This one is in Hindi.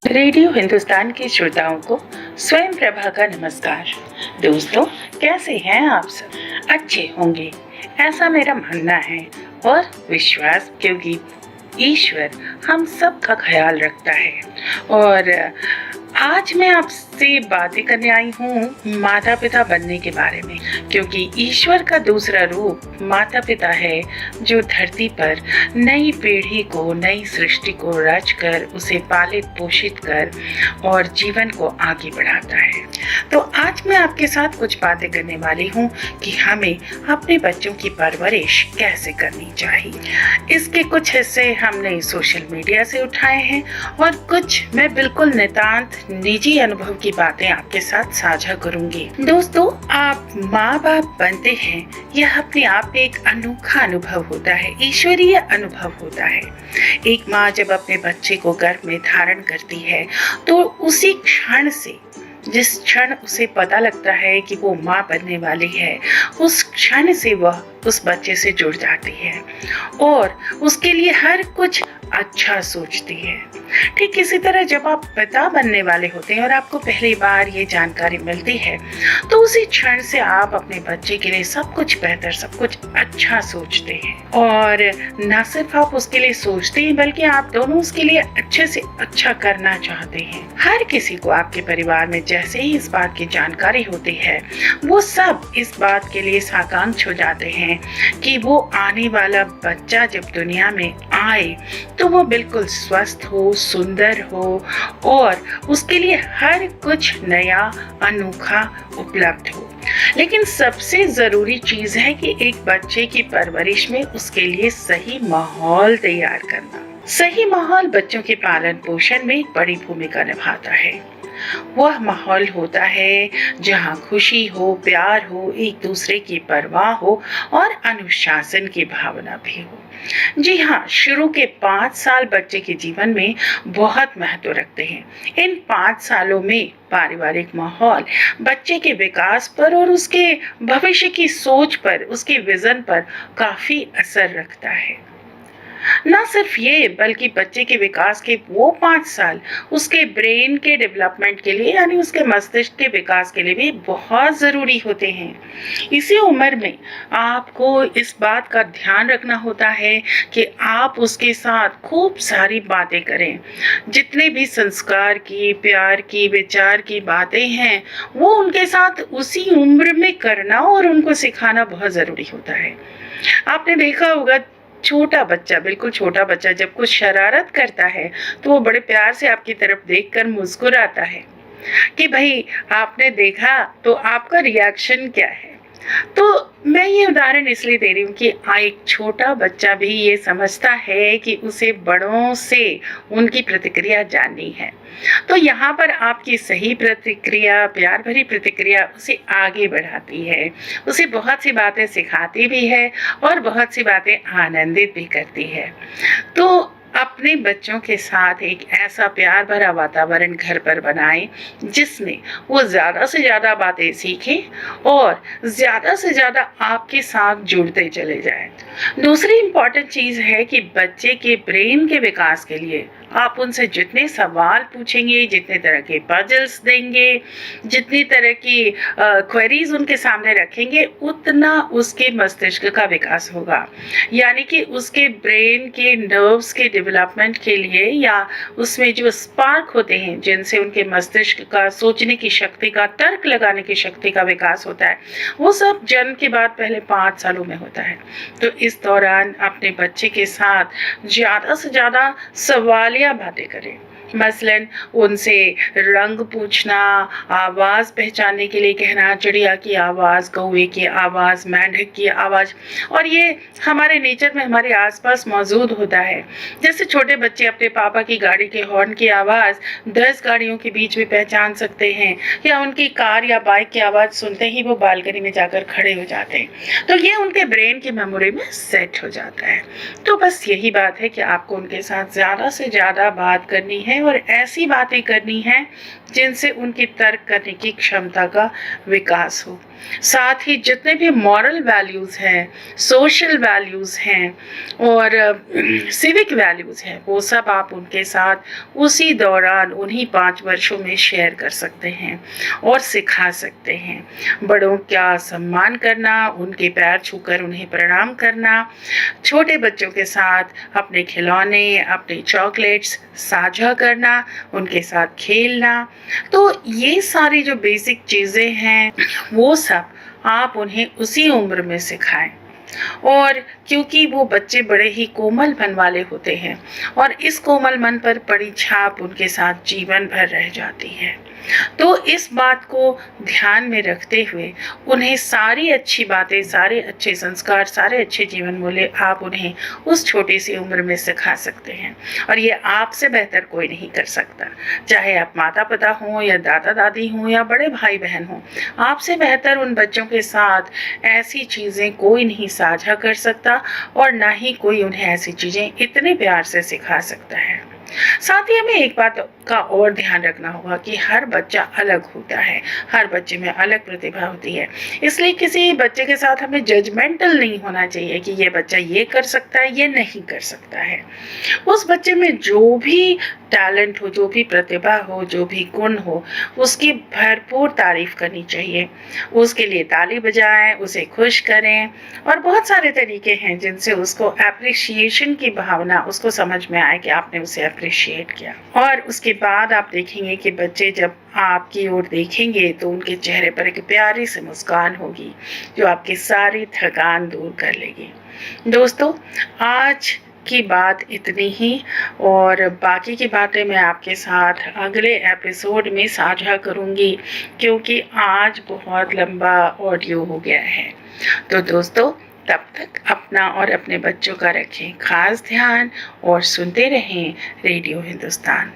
रेडियो हिंदुस्तान के श्रोताओं को स्वयं प्रभा का नमस्कार। दोस्तों, कैसे हैं आप सब? अच्छे होंगे ऐसा मेरा मानना है और विश्वास, क्योंकि ईश्वर हम सब का ख्याल रखता है। और आज मैं आपसे बातें करने आई हूँ माता पिता बनने के बारे में, क्योंकि ईश्वर का दूसरा रूप माता पिता है, जो धरती पर नई पीढ़ी को, नई सृष्टि को रच कर, उसे पालित पोषित कर और जीवन को आगे बढ़ाता है। तो आज मैं आपके साथ कुछ बातें करने वाली हूँ कि हमें अपने बच्चों की परवरिश कैसे करनी चाहिए। इसके कुछ हिस्से हमने सोशल मीडिया से उठाए हैं और कुछ मैं बिल्कुल नितांत निजी अनुभव की बातें आपके साथ साझा करूंगी। दोस्तों, आप माँ बाप बनते हैं, यह अपने आप में एक अनोखा अनुभव होता है, ईश्वरीय अनुभव होता है। एक माँ जब अपने बच्चे को गर्भ में धारण करती है तो उसी क्षण से, जिस क्षण उसे पता लगता है कि वो माँ बनने वाली है, उस क्षण से वह उस बच्चे से जुड़ जाती है और उसके लिए हर कुछ अच्छा सोचती है। ठीक इसी तरह जब आप पिता बनने वाले होते हैं और आपको पहली बार ये जानकारी मिलती है, तो उसी क्षण से आप अपने बच्चे के लिए सब कुछ बेहतर, सब कुछ अच्छा सोचते हैं। और न सिर्फ आप उसके लिए सोचते हैं, बल्कि आप दोनों उसके लिए अच्छे से अच्छा करना चाहते हैं। हर किसी को आपके परिवार में जैसे ही इस बात की जानकारी होती है, वो सब इस बात के लिए साकांक्ष हो जाते हैं कि वो आने वाला बच्चा जब दुनिया में आए तो वो बिल्कुल स्वस्थ हो, सुंदर हो और उसके लिए हर कुछ नया, अनोखा उपलब्ध हो। लेकिन सबसे जरूरी चीज है कि एक बच्चे की परवरिश में उसके लिए सही माहौल तैयार करना। सही माहौल बच्चों के पालन पोषण में एक बड़ी भूमिका निभाता है। वह माहौल होता है जहाँ खुशी हो, प्यार हो, एक दूसरे की परवाह हो और अनुशासन की भावना भी हो। जी हाँ, शुरू के 5 साल बच्चे के जीवन में बहुत महत्व रखते हैं। इन 5 सालों में पारिवारिक माहौल बच्चे के विकास पर और उसके भविष्य की सोच पर, उसके विजन पर काफी असर रखता है। ना सिर्फ ये, बल्कि बच्चे के विकास के वो 5 साल उसके ब्रेन के डेवलपमेंट के लिए, यानी उसके मस्तिष्क के विकास के लिए भी बहुत जरूरी होते हैं। इसी उम्र में आपको इस बात का ध्यान रखना होता है कि आप उसके साथ खूब सारी बातें करें। जितने भी संस्कार की, प्यार की, विचार की बातें हैं, वो उनके साथ उसी उम्र में करना और उनको सिखाना बहुत जरूरी होता है। आपने देखा होगा, छोटा बच्चा, बिल्कुल छोटा बच्चा जब कुछ शरारत करता है तो वो बड़े प्यार से आपकी तरफ देखकर मुस्कुराता है कि भाई आपने देखा तो आपका रिएक्शन क्या है। तो मैं ये उदाहरण इसलिए दे रही हूँ कि एक छोटा बच्चा भी ये समझता है कि उसे बड़ों से उनकी प्रतिक्रिया जाननी है। तो यहाँ पर आपकी सही प्रतिक्रिया, प्यार भरी प्रतिक्रिया उसे आगे बढ़ाती है, उसे बहुत सी बातें सिखाती भी है और बहुत सी बातें आनंदित भी करती है। तो अपने बच्चों के साथ एक ऐसा प्यार भरा वातावरण घर पर बनाएं जिसमें वो ज़्यादा से ज़्यादा बातें सीखें और ज़्यादा से ज़्यादा आपके साथ जुड़ते चले जाएं। दूसरी इम्पॉर्टेंट चीज़ है कि बच्चे के ब्रेन के विकास के लिए आप उनसे जितने सवाल पूछेंगे, जितने तरह के पजल्स देंगे, जितनी तरह की क्वेरीज उनके सामने रखेंगे, उतना उसके मस्तिष्क का विकास होगा। यानी कि उसके ब्रेन के नर्व्स के डेवलपमेंट के लिए, या उसमें जो स्पार्क होते हैं जिनसे उनके मस्तिष्क का सोचने की शक्ति का, तर्क लगाने की शक्ति का विकास होता है, वो सब जन्म के बाद पहले 5 सालों में होता है। तो इस दौरान अपने बच्चे के साथ ज़्यादा से ज़्यादा सवालिया बातें करें। मसलन उनसे रंग पूछना, आवाज़ पहचानने के लिए कहना, चिड़िया की आवाज़, कौवे की आवाज़, मेंढक की आवाज़। और ये हमारे नेचर में हमारे आसपास मौजूद होता है। जैसे छोटे बच्चे अपने पापा की गाड़ी के हॉर्न की आवाज़ 10 गाड़ियों के बीच में पहचान सकते हैं, या उनकी कार या बाइक की आवाज़ सुनते ही वो बालकनी में जाकर खड़े हो जाते हैं। तो ये उनके ब्रेन की मेमोरी में सेट हो जाता है। तो बस यही बात है कि आपको उनके साथ ज़्यादा से ज़्यादा बात करनी है और ऐसी बातें करनी है जिनसे उनकी तर्क करने की क्षमता का विकास हो। साथ ही जितने भी मॉरल वैल्यूज़ हैं, सोशल वैल्यूज़ हैं और सिविक वैल्यूज़ हैं, वो सब आप उनके साथ उसी दौरान उन्हीं 5 वर्षों में शेयर कर सकते हैं और सिखा सकते हैं। बड़ों का सम्मान करना, उनके पैर छूकर उन्हें प्रणाम करना, छोटे बच्चों के साथ अपने खिलौने, अपने चॉकलेट्स साझा करना, उनके साथ खेलना। तो ये सारी जो बेसिक चीज़ें हैं वो सब आप उन्हें उसी उम्र में सिखाएं। और क्योंकि वो बच्चे बड़े ही कोमल मन वाले होते हैं और इस कोमल मन पर पड़ी छाप उनके साथ जीवन भर रह जाती है, तो इस बात को ध्यान में रखते हुए उन्हें सारी अच्छी बातें, सारे अच्छे संस्कार, सारे अच्छे जीवन मूल्य आप उन्हें उस छोटी सी उम्र में सिखा सकते हैं। और ये आपसे बेहतर कोई नहीं कर सकता, चाहे आप माता पिता हों या दादा दादी हों या बड़े भाई बहन हों। आपसे बेहतर उन बच्चों के साथ ऐसी चीज़ें कोई नहीं साझा कर सकता और ना ही कोई उन्हें ऐसी चीज़ें इतने प्यार से सिखा सकता है। साथ ही हमें एक बात का और ध्यान रखना होगा कि हर बच्चा अलग होता है, हर बच्चे में अलग प्रतिभा होती है, इसलिए किसी बच्चे के साथ हमें जजमेंटल नहीं होना चाहिए कि ये बच्चा ये कर सकता है, ये नहीं कर सकता है। उस बच्चे में जो भी टैलेंट हो, जो भी प्रतिभा हो, जो भी गुण हो, उसकी भरपूर तारीफ करनी चाहिए। उसके लिए ताली बजाएं, उसे खुश करें और बहुत सारे तरीके हैं जिनसे उसको एप्रिसिएशन की भावना उसको समझ में आए कि आपने उसे अप्रिशिएट किया। और उसके बाद आप देखेंगे कि बच्चे जब आपकी ओर देखेंगे तो उनके चेहरे पर एक प्यारी सी मुस्कान होगी जो आपकी सारी थकान दूर कर लेगी। दोस्तों, आज की बात इतनी ही और बाकी की बातें मैं आपके साथ अगले एपिसोड में साझा करूंगी, क्योंकि आज बहुत लंबा ऑडियो हो गया है। तो दोस्तों, तब तक अपना और अपने बच्चों का रखें खास ध्यान और सुनते रहें रेडियो हिंदुस्तान।